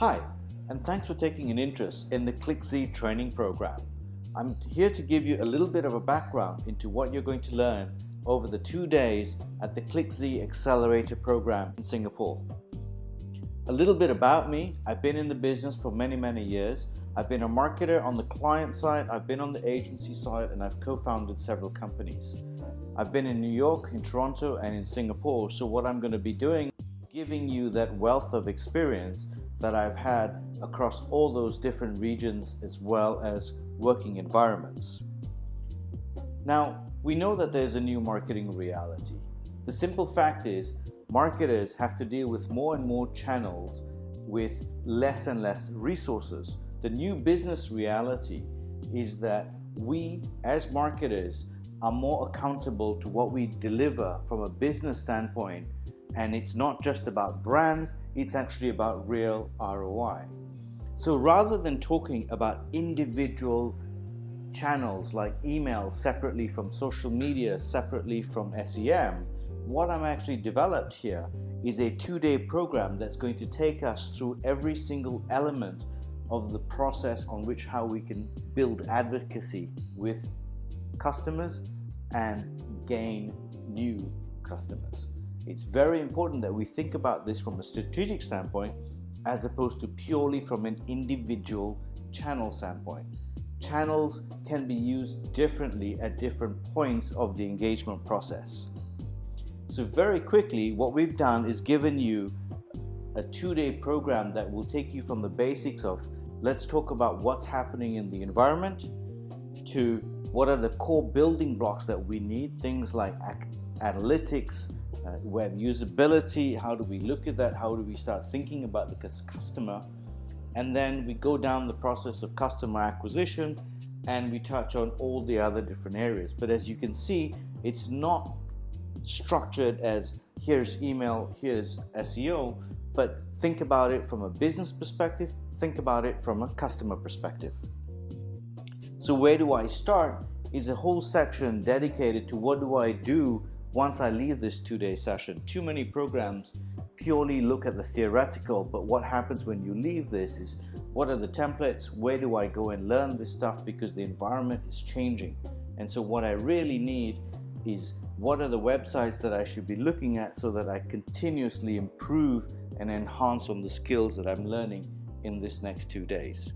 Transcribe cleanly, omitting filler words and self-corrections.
Hi, and thanks for taking an interest in the ClickZ training program. I'm here to give you a little bit of a background into what you're going to learn over the 2 days at the ClickZ Accelerator program in Singapore. A little bit about me: I've been in the business for many years. I've been a marketer on the client side, I've been on the agency side, and I've co-founded several companies. I've been in New York, in Toronto, and in Singapore, so what I'm going to be doing is giving you that wealth of experience that I've had across all those different regions as well as working environments. Now, we know that there's a new marketing reality. The simple fact is, marketers have to deal with more and more channels with less and less resources. The new business reality is that we, as marketers, are more accountable to what we deliver from a business standpoint, and it's not just about brands, it's actually about real ROI. So rather than talking about individual channels like email separately from social media, separately from SEM, what I'm actually developed here is a 2-day program that's going to take us through every single element of the process on which how we can build advocacy with customers and gain new customers. It's very important that we think about this from a strategic standpoint as opposed to purely from an individual channel standpoint. Channels can be used differently at different points of the engagement process. So very quickly, what we've done is given you a 2-day program that will take you from the basics of let's talk about what's happening in the environment to what are the core building blocks that we need, things like analytics, web usability, how do we look at that, how do we start thinking about the customer, and then we go down the process of customer acquisition and we touch on all the other different areas. But as you can see, it's not structured as here's email, here's SEO, but think about it from a business perspective, think about it from a customer perspective. So where do I start is a whole section dedicated to what do I do once I leave this 2-day session. Too many programs purely look at the theoretical, but what happens when you leave this is what are the templates, where do I go and learn this stuff, because the environment is changing. And so what I really need is what are the websites that I should be looking at so that I continuously improve and enhance on the skills that I'm learning in this next 2 days.